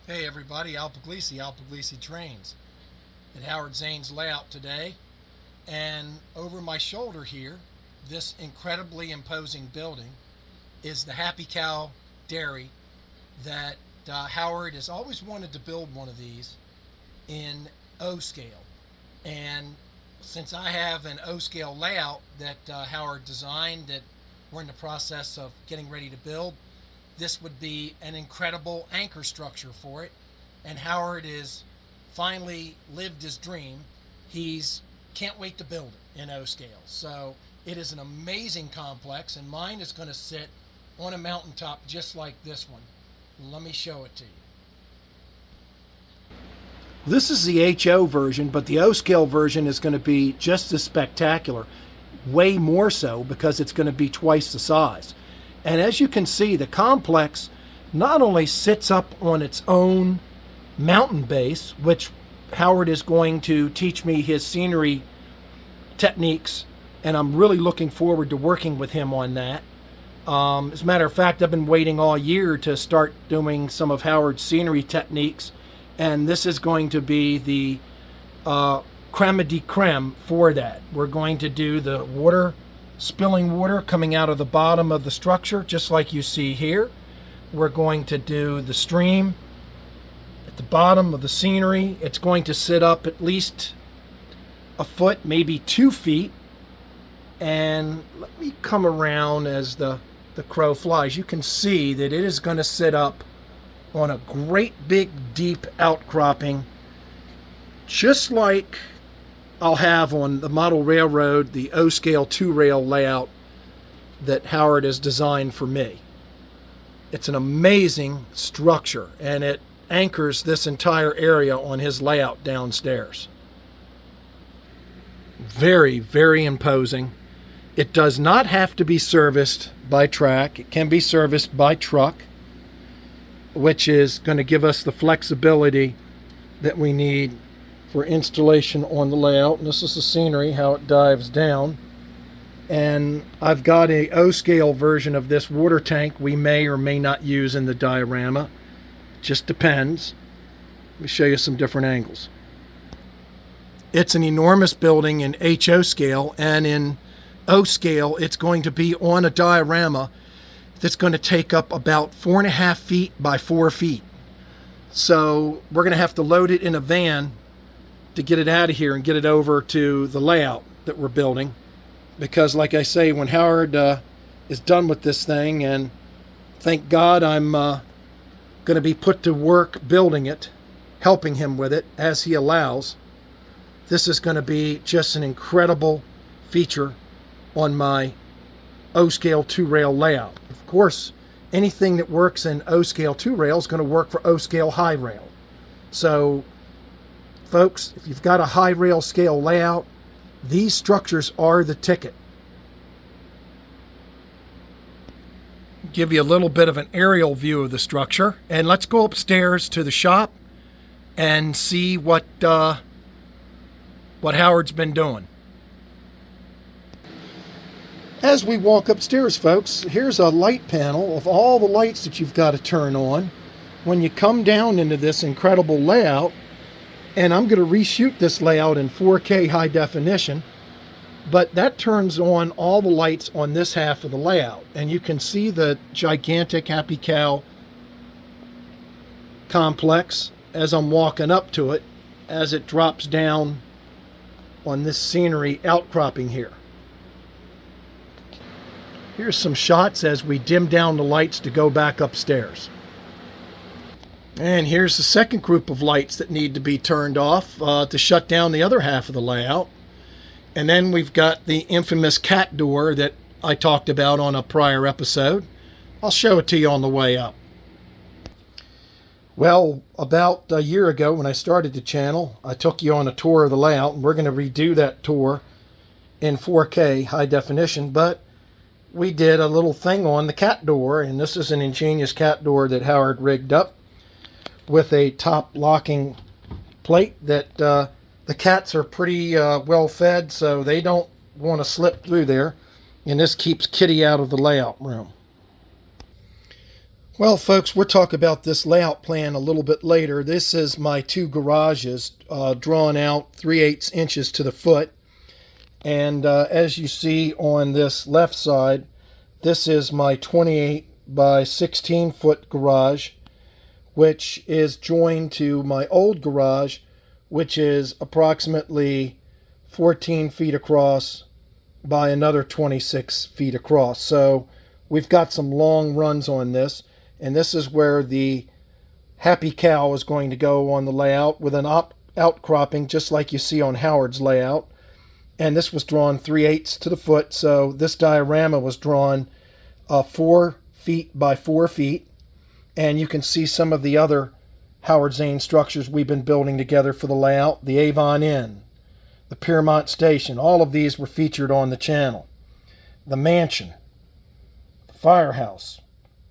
Hey everybody, Al Puglisi Trains at Howard Zane's layout today. And over my shoulder here, this incredibly imposing building is the Happy Cow Dairy that Howard has always wanted to build one of these in O scale. And since I have an O scale layout that Howard designed that we're in the process of getting ready to build, this would be an incredible anchor structure for it. And Howard is finally lived his dream. He's can't wait to build it in O scale. So it is an amazing complex, and mine is going to sit on a mountaintop just like this one. Let me show it to you. This is the HO version, but the O scale version is going to be just as spectacular, way more so because it's going to be twice the size. And as you can see, the complex not only sits up on its own mountain base, which Howard is going to teach me his scenery techniques, and I'm really looking forward to working with him on that. As a matter of fact, I've been waiting all year to start doing some of Howard's scenery techniques, and this is going to be the creme de creme for that. We're going to do the spilling water coming out of the bottom of the structure, just like you see here. We're going to do the stream at the bottom of the scenery. It's going to sit up at least a foot, maybe 2 feet. And let me come around as the crow flies. You can see that it is going to sit up on a great big deep outcropping, just like I'll have on the model railroad, the O scale 2-rail layout that Howard has designed for me. It's an amazing structure, and it anchors this entire area on his layout downstairs. Very, very imposing. It does not have to be serviced by track. It can be serviced by truck, which is going to give us the flexibility that we need for installation on the layout. And this is the scenery, how it dives down. And I've got a O scale version of this water tank we may or may not use in the diorama. It just depends. Let me show you some different angles. It's an enormous building in HO scale, and in O scale it's going to be on a diorama that's going to take up about 4.5 feet by 4 feet. So we're going to have to load it in a van to get it out of here and get it over to the layout that we're building, because like I say, when Howard is done with this thing, and thank God I'm going to be put to work building it, helping him with it as he allows, this is going to be just an incredible feature on my O scale 2-rail layout. Of course, anything that works in O scale 2-rail is going to work for O scale high rail. So folks, if you've got a high rail scale layout, these structures are the ticket. Give you a little bit of an aerial view of the structure, and let's go upstairs to the shop and see what Howard's been doing. As we walk upstairs, folks, here's a light panel of all the lights that you've got to turn on when you come down into this incredible layout. And I'm going to reshoot this layout in 4K high definition, but that turns on all the lights on this half of the layout. And you can see the gigantic Happy Cow complex as I'm walking up to it, as it drops down on this scenery outcropping here. Here's some shots as we dim down the lights to go back upstairs. And here's the second group of lights that need to be turned off to shut down the other half of the layout. And then we've got the infamous cat door that I talked about on a prior episode. I'll show it to you on the way up. Well, about a year ago when I started the channel, I took you on a tour of the layout, and we're going to redo that tour in 4K high definition, but we did a little thing on the cat door, and this is an ingenious cat door that Howard rigged up with a top locking plate that the cats are pretty well fed, so they don't want to slip through there, and this keeps Kitty out of the layout room. Well, folks, we'll talk about this layout plan a little bit later. This is my two garages drawn out 3/8 inches to the foot. And as you see on this left side, this is my 28 by 16 foot garage, which is joined to my old garage, which is approximately 14 feet across by another 26 feet across. So we've got some long runs on this. And this is where the Happy Cow is going to go on the layout with an outcropping, just like you see on Howard's layout. And this was drawn 3/8 to the foot. So this diorama was drawn 4 feet by 4 feet. And you can see some of the other Howard Zane structures we've been building together for the layout. The Avon Inn, the Piermont Station, all of these were featured on the channel. The mansion, the firehouse,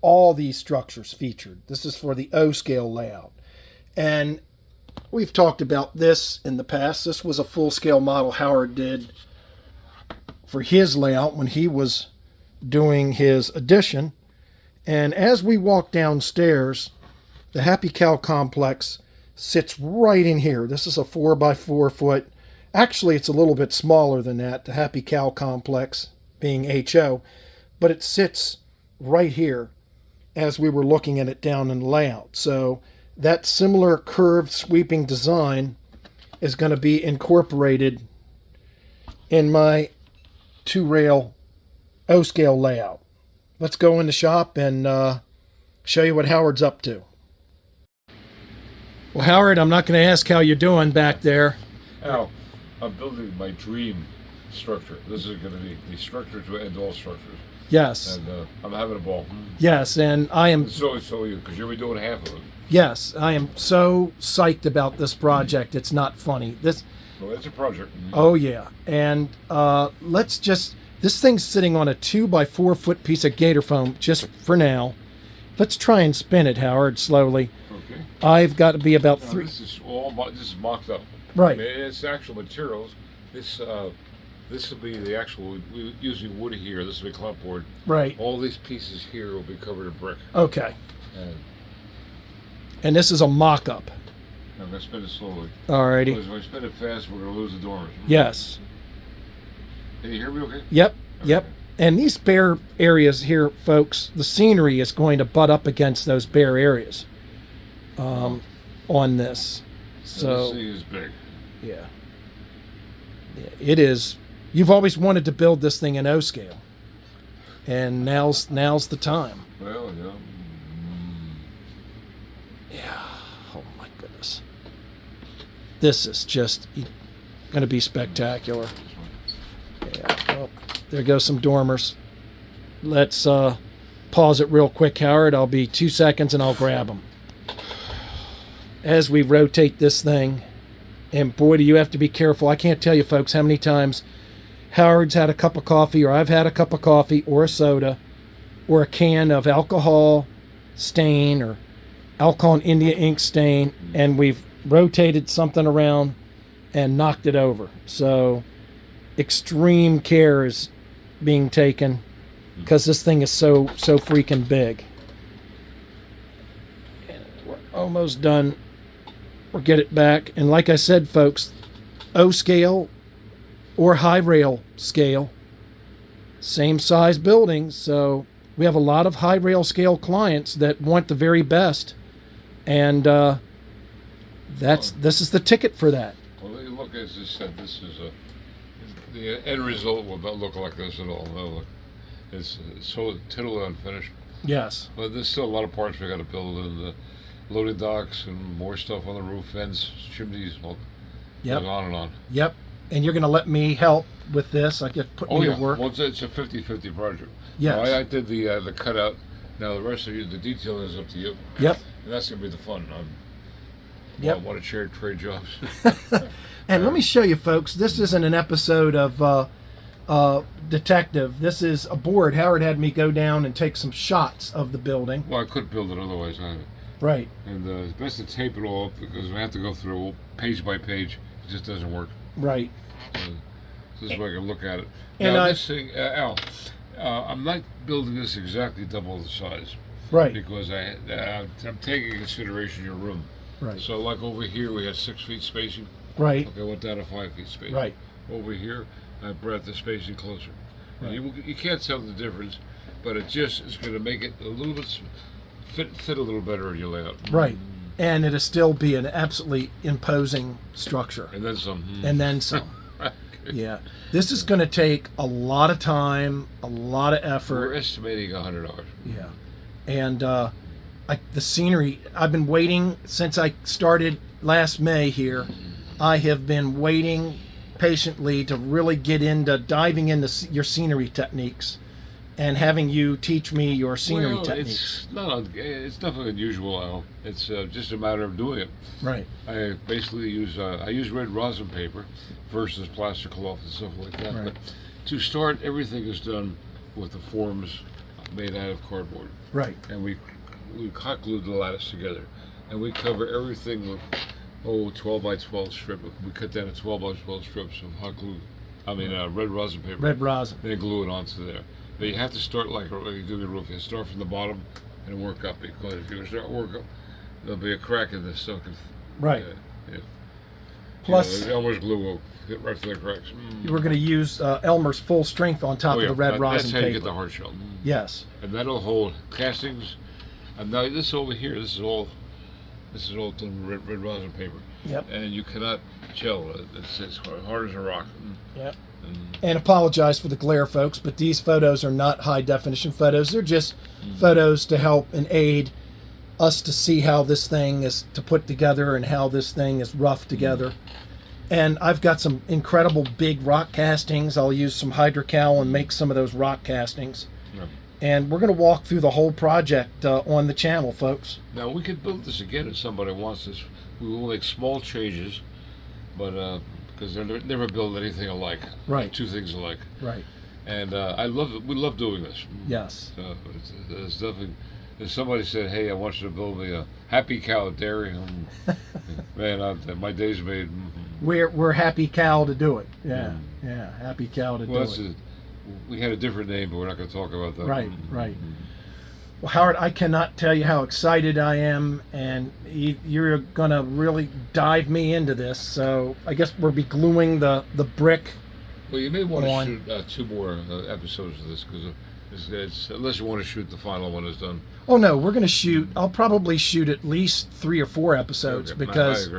all these structures featured. This is for the O-scale layout. And we've talked about this in the past. This was a full-scale model Howard did for his layout when he was doing his addition. And as we walk downstairs, the Happy Cow complex sits right in here. This is a 4 by 4 foot. Actually, it's a little bit smaller than that, the Happy Cow complex being HO, but it sits right here as we were looking at it down in the layout. So that similar curved sweeping design is going to be incorporated in my 2-rail O-scale layout. Let's go in the shop and show you what Howard's up to. Well, Howard, I'm not going to ask how you're doing back there. Al, I'm building my dream structure. This is going to be the structure to end all structures. Yes. And I'm having a ball. Yes, and I am. So you, because you'll be doing half of it. Yes, I am so psyched about this project. It's not funny. Well, it's a project. Oh yeah, and let's just. This thing's sitting on a 2 by 4 foot piece of gator foam just for now. Let's try and spin it, Howard, slowly. Okay. I've got to be about 3. This is mocked up. Right. I mean, it's actual materials. This will be the actual. We using wood here. This will be clapboard. Right. All these pieces here will be covered in brick. Okay. And this is a mock-up. I'm gonna spin it slowly. Alrighty. Because if I spin it fast, we're gonna lose the dormers. Yes. Can you hear me okay? Yep. Okay. Yep. And these bare areas here, folks, the scenery is going to butt up against those bare areas on this. So this thing is big. Yeah. It is. You've always wanted to build this thing in O-scale, and now's the time. Well, yeah. Yeah. Oh my goodness. This is just going to be spectacular. Yeah. Well, there goes some dormers. Let's pause it real quick, Howard. I'll be 2 seconds and I'll grab them. As we rotate this thing, and boy, do you have to be careful. I can't tell you, folks, how many times Howard's had a cup of coffee, or I've had a cup of coffee, or a soda, or a can of alcohol stain, or alcohol and India ink stain, and we've rotated something around and knocked it over. So extreme care is being taken because this thing is so freaking big. And we're almost done. Or get it back. And like I said, folks, O-scale or high rail scale, same size buildings. So we have a lot of high rail scale clients that want the very best, and this is the ticket for that. Well, look, as I said, this is the end result will not look like this at all. No, look, it's so totally unfinished. Yes. But there's still a lot of parts we got to build in the loading docks and more stuff on the roof, vents, chimneys, all Yep. goes on and on. Yep. And you're going to let me help with this? I get put me to work. Well, it's a 50-50 project. Yes. Now, I did the cutout. Now the rest of you, the detailing is up to you. Yep. And that's gonna be the fun. Yep. I want to share trade jobs. And let me show you, folks. This isn't an episode of Detective. This is a board. Howard had me go down and take some shots of the building. Well, I could build it otherwise. Right. And it's best to tape it all up because we have to go through page by page. It just doesn't work. Right. This is where I can look at it. And now, this thing, Al, I'm not building this exactly double the size. Right. Because I'm taking into consideration your room. Right. So like over here we had 6 feet spacing. Right. Okay, I went down to 5 feet spacing. Right. Over here I brought the spacing closer. Right. You can't tell the difference, but it just is going to make it a little bit fit a little better in your layout. Right. And it'll still be an absolutely imposing structure. And then some. And then some. Yeah. This is going to take a lot of time, a lot of effort. We're estimating $100. Yeah. And the scenery, I've been waiting since I started last May here. I have been waiting patiently to really get into diving into your scenery techniques and having you teach me your scenery techniques. It's nothing unusual, Al. It's just a matter of doing it. Right. I basically use red rosin paper versus plastic cloth and stuff like that. Right. But to start, everything is done with the forms made out of cardboard. Right. And we hot glue the lattice together, and we cover everything with 12 by 12 strip. We cut down to 12 by 12 strips of hot glue. Red rosin paper. Red rosin. Then glue it onto there. But you have to start like you do the roof. You start from the bottom and work up, because if you start work up, there'll be a crack in this. So right. Yeah. Plus, Elmer's glue will hit right through the cracks. We're going to use Elmer's full strength on top of the red rosin paper. That's how you get the hard shell. Yes. And that'll hold castings. And now this over here, this is all done with red rosin paper. Yep. And you cannot gel. It's hard as a rock. Yep. And apologize for the glare, folks, but these photos are not high definition photos. They're just photos to help and aid us to see how this thing is to put together and how this thing is roughed together. And I've got some incredible big rock castings. I'll use some hydrocal and make some of those rock castings. Yep. And we're going to walk through the whole project on the channel, folks. Now, we could build this again if somebody wants this. We will make small changes, but because they're never build anything alike. Right. Two things alike. Right. And we love doing this. Yes. It's nothing. If somebody said, "Hey, I want you to build me a happy cow dairy," man, my day's made. We're happy cow to do it. Yeah. Yeah. Happy cow to do it. We had a different name, but we're not going to talk about that. Right. Right. Well, Howard, I cannot tell you how excited I am, and you're going to really dive me into this. So I guess we'll be gluing the brick. Well, you may want to shoot 2 more episodes of this, because it's unless you want to shoot the final one is done. Oh no, we're going to shoot. I'll probably shoot at least 3 or 4 episodes, because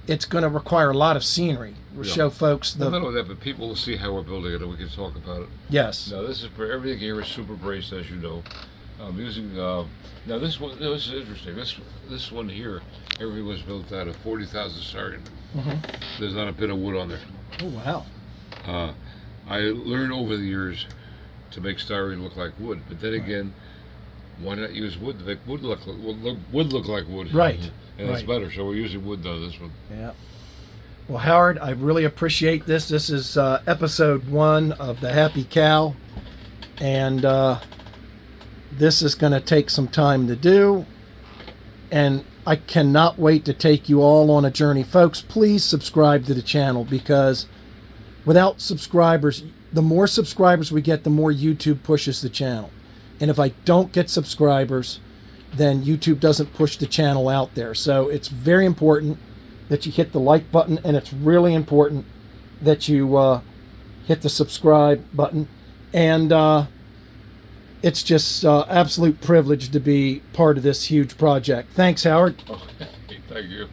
it's going to require a lot of scenery. We'll show folks not only that, but people will see how we're building it, and we can talk about it. Yes. Now this is everything here is super braced, as you know. I'm using now this one. This is interesting. This one here, everything was built out of 40,000 styrene. There's not a bit of wood on there. Oh wow. I learned over the years to make styrene look like wood, but then again, why not use wood to make wood look like wood? Right. And it's better. So we're using wood on this one. Yeah. Well, Howard, I really appreciate this. This is episode 1 of the Happy Cow, and this is going to take some time to do, and I cannot wait to take you all on a journey. Folks, please subscribe to the channel, because without subscribers, the more subscribers we get, the more YouTube pushes the channel. And if I don't get subscribers, then YouTube doesn't push the channel out there. So it's very important that you hit the like button, and it's really important that you hit the subscribe button. And it's just absolute privilege to be part of this huge project. Thanks, Howard. Okay, thank you.